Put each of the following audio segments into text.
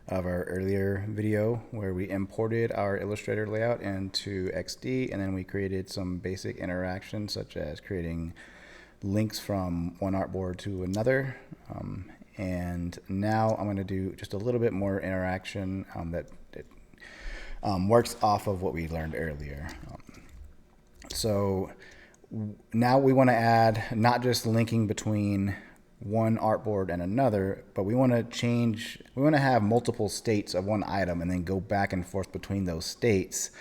of our earlier video where we imported our Illustrator layout into XD, and then we created some basic interactions such as creating links from one artboard to another. And now I'm going to do just a little bit more interaction that works off of what we learned earlier. So now we want to add not just linking between one artboard and another, but we want to have multiple states of one item and then go back and forth between those states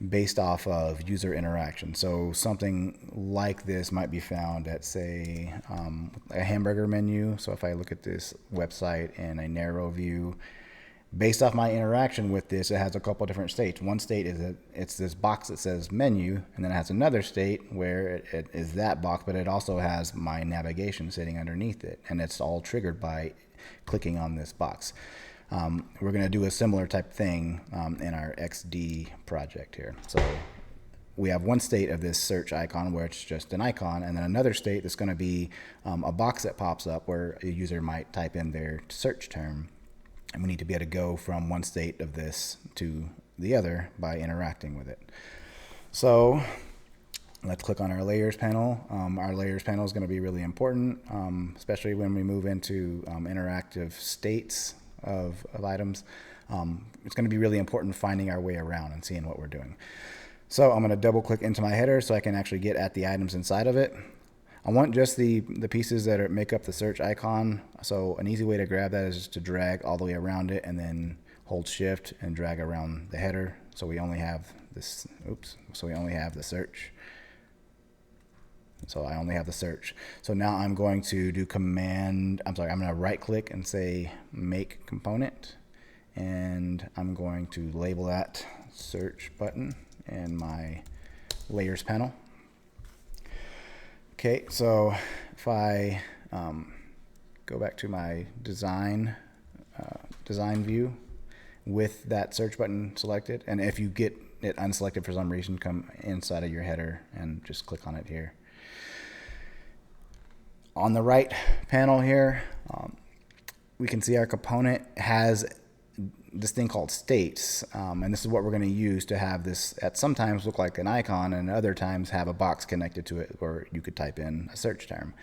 based off of user interaction. So something like this might be found at, say, a hamburger menu. So if I look at this website in a narrow view, based off my interaction with this, it has a couple different states. One state is it's this box that says menu, and then it has another state where it is that box, but it also has my navigation sitting underneath it, and it's all triggered by clicking on this box. We're going to do a similar type thing in our XD project here. So we have one state of this search icon where it's just an icon, and then another state that's going to be a box that pops up where a user might type in their search term. And we need to be able to go from one state of this to the other by interacting with it. So let's click on our layers panel. Our layers panel is going to be really important, especially when we move into interactive states of items. It's going to be really important finding our way around and seeing what we're doing. So I'm going to double click into my header so I can actually get at the items inside of it. I want just the pieces that make up the search icon. So an easy way to grab that is just to drag all the way around it and then hold shift and drag around the header. So we only have this, so we only have the search. So I only have the search. So now I'm going to do I'm going to right click and say make component. And I'm going to label that search button in my layers panel. Okay, so if I go back to my design view with that search button selected, and if you get it unselected for some reason, come inside of your header and just click on it here. On the right panel here, we can see our component has this thing called states, and this is what we're going to use to have this at sometimes look like an icon and other times have a box connected to it where you could type in a search term.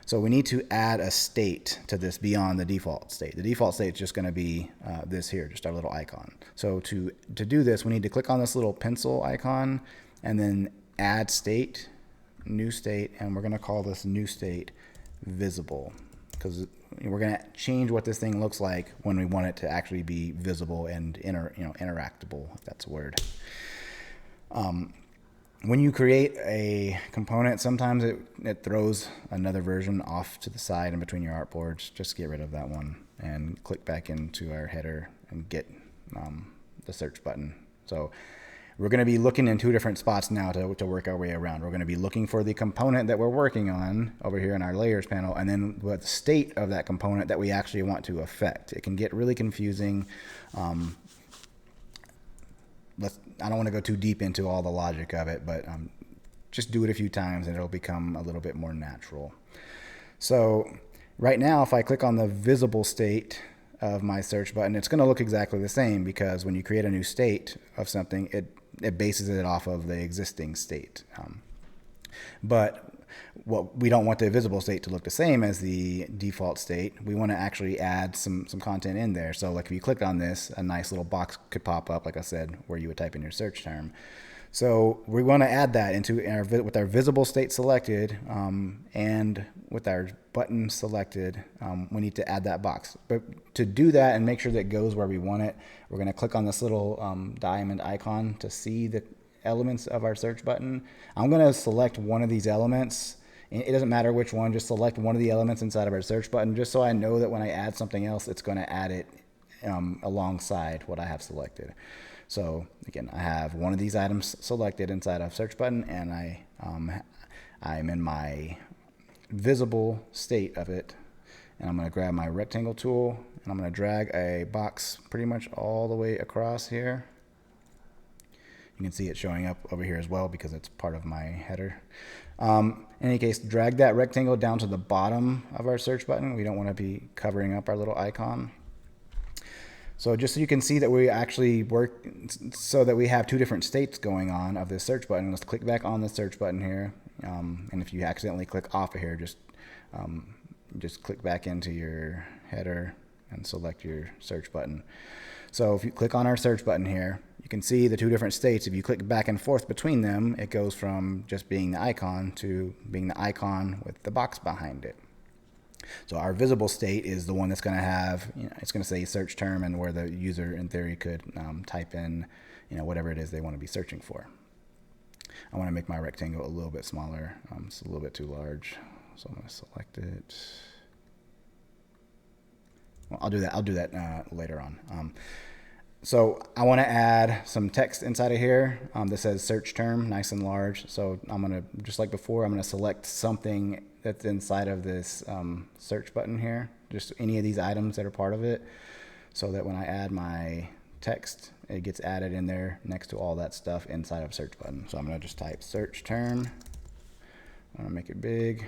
So we need to add a state to this beyond the default state. The default state is just going to be this here, just our little icon. So to do this, we need to click on this little pencil icon and then add state, new state, and we're going to call this new state visible, because we're going to change what this thing looks like when we want it to actually be visible and interactable, if that's a word. When you create a component, sometimes it throws another version off to the side in between your artboards. Just get rid of that one and click back into our header and get the search button. So we're going to be looking in two different spots now to work our way around. We're going to be looking for the component that we're working on over here in our layers panel, and then what the state of that component that we actually want to affect. It can get really confusing. I don't want to go too deep into all the logic of it, but just do it a few times and it'll become a little bit more natural. So right now, if I click on the visible state of my search button, it's going to look exactly the same, because when you create a new state of something, it bases it off of the existing state. But we don't want the visible state to look the same as the default state. We want to actually add some content in there. So like if you click on this, a nice little box could pop up, like I said, where you would type in your search term. So we want to add that with our visible state selected, and with our button selected, we need to add that box. But to do that and make sure that it goes where we want it, we're going to click on this little diamond icon to see the elements of our search button. I'm going to select one of these elements. It doesn't matter which one, just select one of the elements inside of our search button, just so I know that when I add something else, it's going to add it alongside what I have selected. So again, I have one of these items selected inside of search button, and I'm in my visible state of it, and I'm going to grab my rectangle tool and I'm going to drag a box pretty much all the way across here. You can see it showing up over here as well because it's part of my header. In any case, drag that rectangle down to the bottom of our search button. We don't want to be covering up our little icon. So just so you can see that we actually work so that we have two different states going on of this search button, let's click back on the search button here. And if you accidentally click off of here, just click back into your header and select your search button. So if you click on our search button here, you can see the two different states. If you click back and forth between them, it goes from just being the icon to being the icon with the box behind it. So our visible state is the one that's going to have, it's going to say search term and where the user in theory could type in, whatever it is they want to be searching for. I want to make my rectangle a little bit smaller. It's a little bit too large. So I'm going to select it. Well, I'll do that later on. So I want to add some text inside of here that says search term, nice and large. So I'm going to, just like before, I'm going to select something that's inside of this search button here, just any of these items that are part of it, so that when I add my text, it gets added in there next to all that stuff inside of search button. So I'm going to just type search term. I'm going to make it big.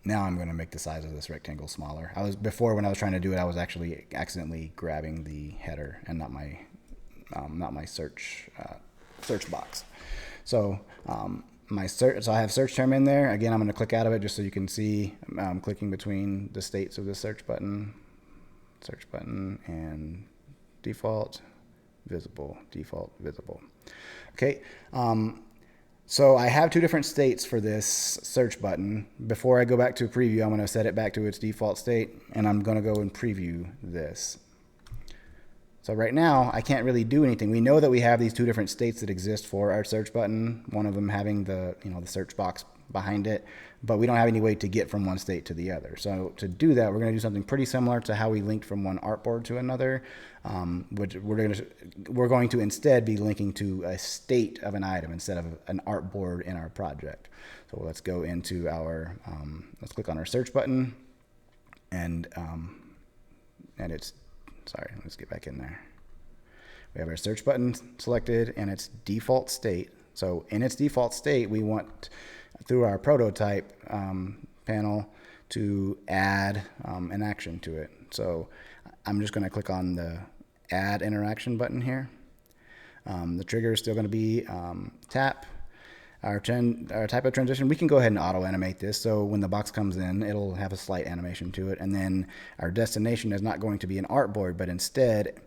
Now I'm going to make the size of this rectangle smaller. Before when I was trying to do it, I was actually accidentally grabbing the header and not my search box. So so I have search term in there. Again, I'm going to click out of it just so you can see I'm clicking between the states of the search button, and default, visible, default, visible. Okay. So I have two different states for this search button. Before I go back to preview, I'm going to set it back to its default state, and I'm going to go and preview this. So right now, I can't really do anything. We know that we have these two different states that exist for our search button, one of them having the search box behind it, but we don't have any way to get from one state to the other. So to do that, we're going to do something pretty similar to how we linked from one artboard to another. Which we're going to instead be linking to a state of an item instead of an artboard in our project. So let's go into our, let's click on our search button, and let's get back in there. We have our search button selected and its default state. So in its default state, we want, through our prototype panel, to add an action to it. So I'm just going to click on the add interaction button here. The trigger is still going to be tap. Our type of transition, we can go ahead and auto animate this. So when the box comes in, it'll have a slight animation to it. And then our destination is not going to be an artboard, but instead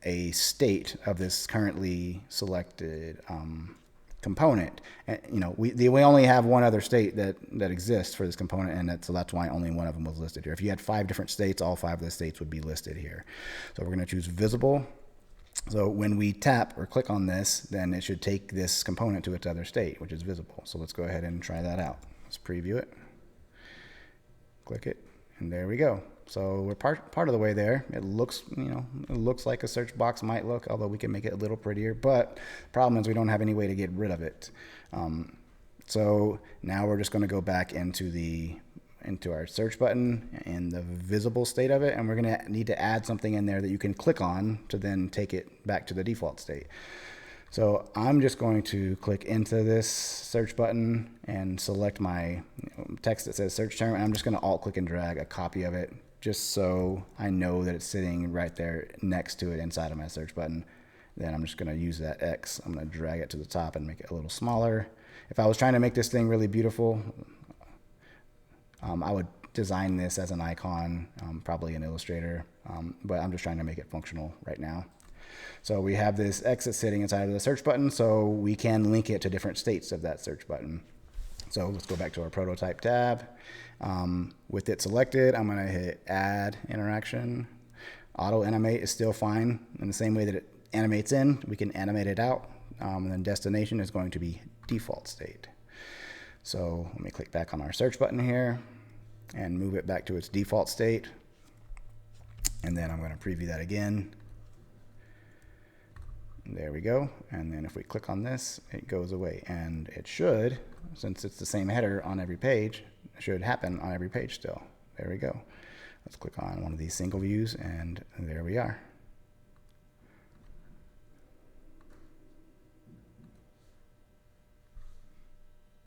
a state of this currently selected component. And, we only have one other state that exists for this component, and so that's why only one of them was listed here. If you had 5 different states, all 5 of the states would be listed here. So we're going to choose visible. So when we tap or click on this, then it should take this component to its other state, which is visible. So let's go ahead and try that out. Let's preview it. Click it, and there we go. So we're part of the way there. It looks, it looks like a search box might look, although we can make it a little prettier. But the problem is we don't have any way to get rid of it. So now we're just going to go back into our search button and the visible state of it, and we're going to need to add something in there that you can click on to then take it back to the default state. So I'm just going to click into this search button and select my text that says search term, and I'm just going to alt click and drag a copy of it just so I know that it's sitting right there next to it inside of my search button. Then I'm just going to use that X. I'm going to drag it to the top and make it a little smaller. If I was trying to make this thing really beautiful, I would design this as an icon, probably in Illustrator, but I'm just trying to make it functional right now. So we have this X that's sitting inside of the search button, so we can link it to different states of that search button. So let's go back to our prototype tab. With it selected, I'm going to hit add interaction. Auto animate is still fine. In the same way that it animates in, we can animate it out. And then destination is going to be default state. So let me click back on our search button here and move it back to its default state. And then I'm going to preview that again. There we go. And then if we click on this, it goes away. And it should, since it's the same header on every page, it should happen on every page still. There we go. Let's click on one of these single views, and there we are.